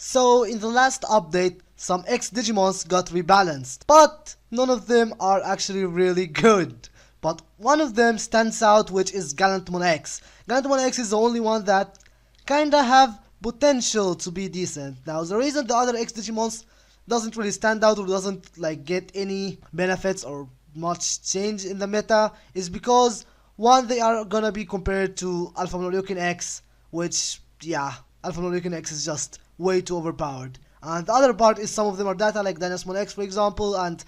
So in the last update, some X Digimons got rebalanced, but none of them are actually really good. But one of them stands out, which is Gallantmon X. Gallantmon X is the only one that kinda have potential to be decent. Now the reason the other X Digimons doesn't really stand out or doesn't like get any benefits or much change in the meta is because one, they are gonna be compared to Alpha X, which yeah, Alpha X is just way too overpowered. And the other part is some of them are data, like Digimon X for example, and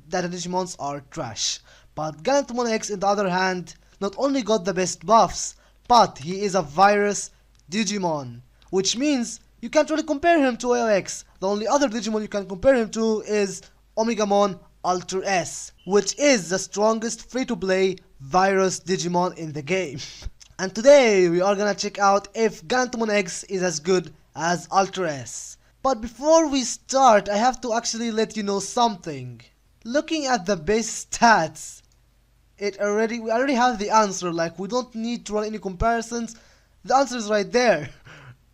data Digimons are trash. But Gallantmon X, on the other hand, not only got the best buffs, but he is a virus Digimon, which means you can't really compare him to AOX. The only other Digimon you can compare him to is Omegamon X, which is the strongest free-to-play virus Digimon in the game. And today we are gonna check out if Gallantmon X is as good as S. But before we start, I have to actually let you know something. Looking at the base stats, we already have the answer. Like, we don't need to run any comparisons. The answer is right there.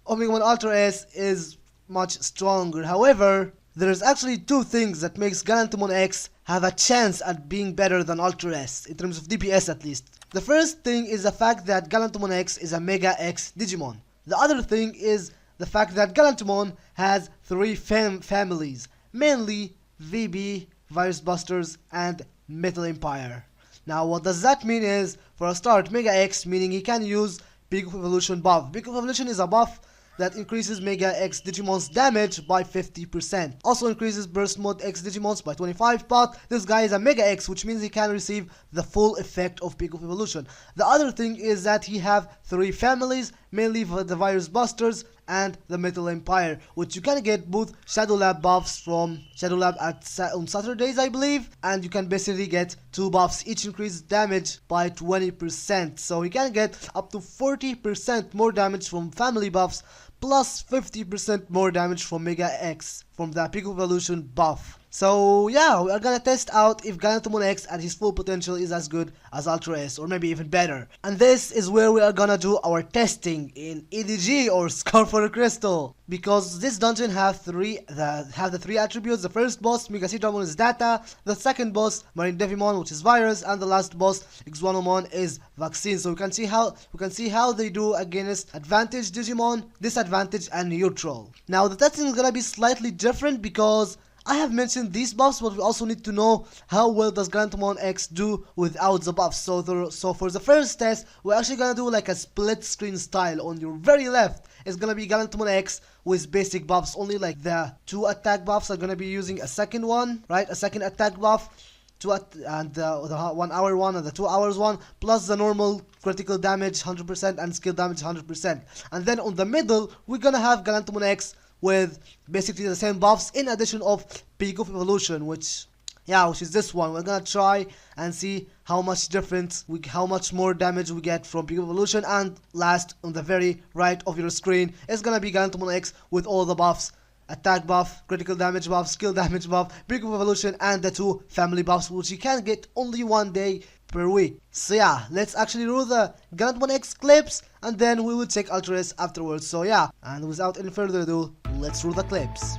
Omegamon S is much stronger. However, there's actually two things that makes Gallantmon X have a chance at being better than S, in terms of DPS at least. The first thing is the fact that Gallantmon X is a Mega X Digimon. The other thing is the fact that Gallantmon has three families, mainly VB, Virus Busters, and Metal Empire. Now what does that mean is, for a start, Mega X, meaning he can use Peak of Evolution buff. Peak of Evolution is a buff that increases Mega X Digimon's damage by 50%. Also increases Burst Mode X Digimons by 25%, but this guy is a Mega X, which means he can receive the full effect of Peak of Evolution. The other thing is that he have three families, mainly for the Virus Busters and the Metal Empire, which you can get both Shadow Lab buffs from Shadow Lab on Saturdays, I believe, and you can basically get two buffs, each increase damage by 20%. So you can get up to 40% more damage from family buffs, plus 50% more damage from Mega X from the Peak of Evolution buff. So yeah, we are gonna test out if Gallantmon X at his full potential is as good as S, or maybe even better. And this is where we are gonna do our testing in EDG, or Scar for a Crystal, because this dungeon have the three attributes. The first boss, Mega ChadramonDMO, is data. The second boss, Marine Devimon, which is virus, and the last boss, Ixuanomon, is vaccine. So we can see how they do against advantage Digimon, disadvantage, and neutral. Now the testing is gonna be slightly different because I have mentioned these buffs, but we also need to know how well does Gallantmon X do without the buffs. So for the first test, we're actually gonna do like a split screen style. On your very left is gonna be Gallantmon X with basic buffs only, like the 2 attack buffs are gonna be using a second one, right? A second attack buff, and the 1 hour one and the 2 hours one, plus the normal critical damage 100% and skill damage 100%. And then on the middle, we're gonna have Gallantmon X with basically the same buffs, in addition of Peak of Evolution, which is this one. We're gonna try and see how much how much more damage we get from Peak of Evolution. And last, on the very right of your screen, is gonna be Gallantmon X with all the buffs: attack buff, critical damage buff, skill damage buff, Peak of Evolution, and the 2 family buffs, which you can get only one day per week. So yeah, let's actually roll the Gallantmon X clips, and then we will check S afterwards. So yeah, and without any further ado, let's roll the clips.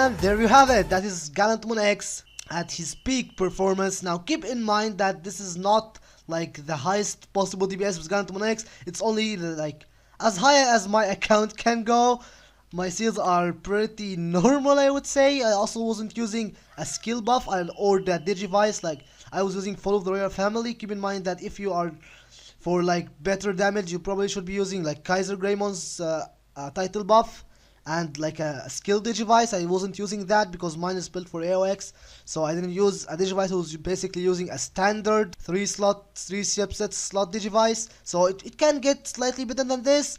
And there you have it. That is Gallantmon X at his peak performance. Now keep in mind that this is not like the highest possible DPS with Gallantmon X. It's only like as high as my account can go. My seals are pretty normal, I would say. I also wasn't using a skill buff or the Digivice. Like I was using Follow the Royal Family. Keep in mind that if you are for like better damage, you probably should be using like Kaiser Greymon's title buff and like a skill Digivice. I wasn't using that because mine is built for AOX, so I didn't use a Digivice. I was basically using a standard 3 chipset slot Digivice, so it can get slightly better than this,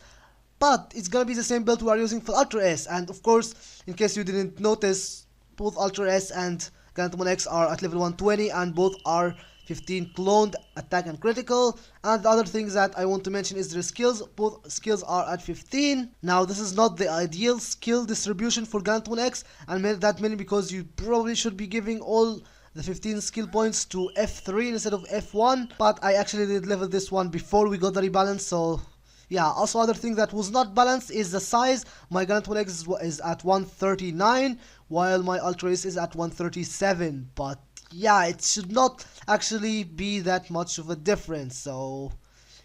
but it's gonna be the same build we are using for Ultra S. And of course, in case you didn't notice, both Ultra S and Gallantmon X are at level 120, and both are 15 cloned attack and critical. And the other things that I want to mention is their skills. Both skills are at 15. Now this is not the ideal skill distribution for Gallantmon X, and that mainly because you probably should be giving all the 15 skill points to F3 instead of F1, but I actually did level this one before we got the rebalance, so yeah. Also, other thing that was not balanced is the size. My Gallantmon X is at 139, while my Ultra Ace is at 137, but yeah, it should not actually be that much of a difference. So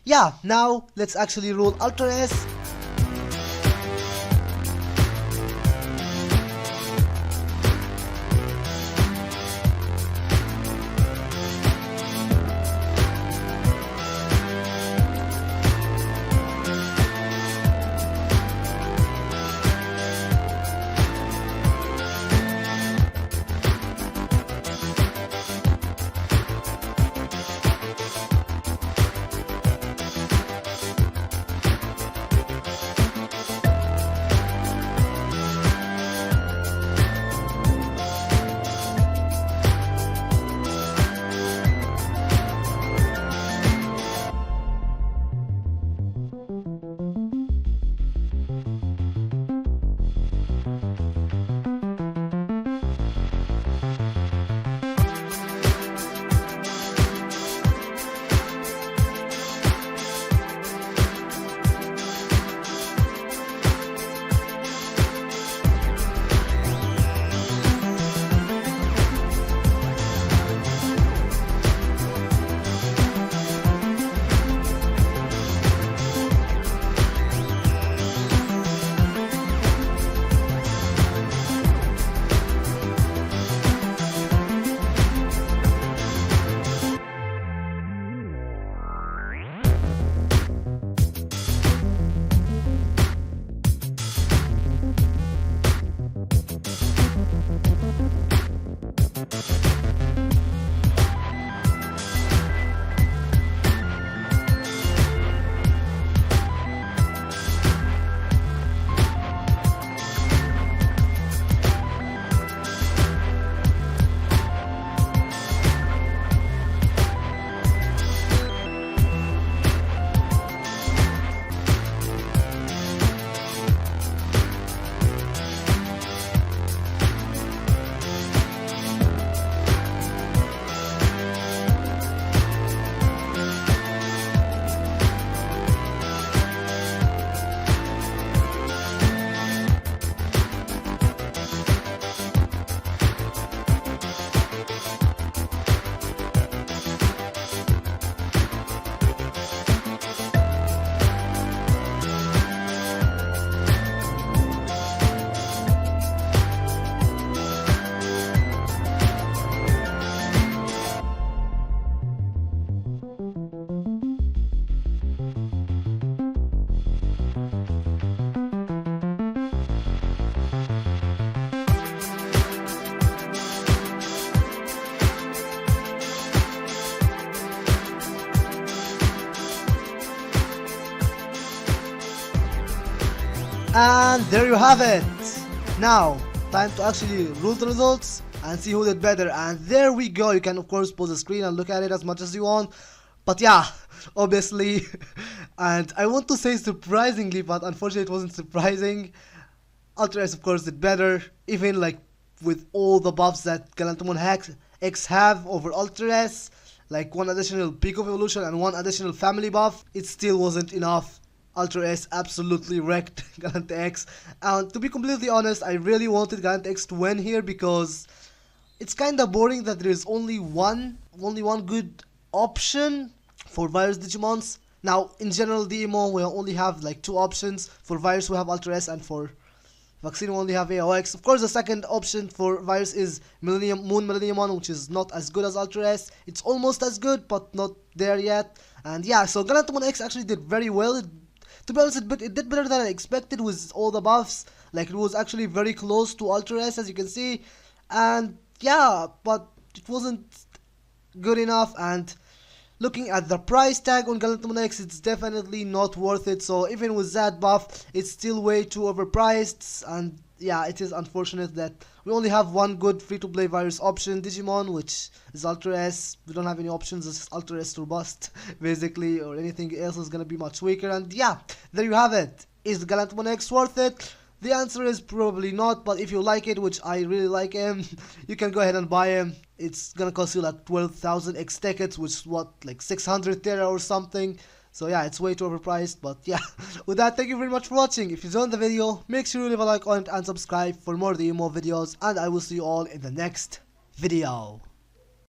yeah, now let's actually roll Ultra S. And there you have it. Now, time to actually rule the results and see who did better. And there we go. You can of course pause the screen and look at it as much as you want. But yeah, obviously, and I want to say surprisingly, but unfortunately it wasn't surprising, Ultra S of course did better, even like with all the buffs that Gallantmon X have over Ultra S, like one additional peak of evolution and one additional family buff. It still wasn't enough Ultra S absolutely wrecked Gallant X, and to be completely honest, I really wanted Gallant X to win here because it's kinda boring that there is only one good option for Virus Digimons. Now, in general DMO we only have like two options. For Virus we have Ultra S, and for Vaccine we only have AOX. Of course, the second option for Virus is Moon Millenniumon, which is not as good as Ultra S. It's almost as good, but not there yet. And yeah, so Gallantmon X actually did very well. To be honest, it did better than I expected with all the buffs. Like, it was actually very close to Ultra S, as you can see. And yeah, but it wasn't good enough. And looking at the price tag on Gallantmon X, it's definitely not worth it. So even with that buff, it's still way too overpriced. And yeah, it is unfortunate that we only have one good free-to-play virus option, Digimon, which is Ultra S. We don't have any options, it's just Ultra S to bust, basically, or anything else is gonna be much weaker. And yeah, there you have it. Is Gallantmon X worth it? The answer is probably not, but if you like it, which I really like him, you can go ahead and buy him. It's gonna cost you like 12,000 X tickets, which is what, like 600 Terra or something. So yeah, it's way too overpriced, but yeah. With that, thank you very much for watching. If you enjoyed the video, make sure you leave a like on it and subscribe for more DMO videos, and I will see you all in the next video.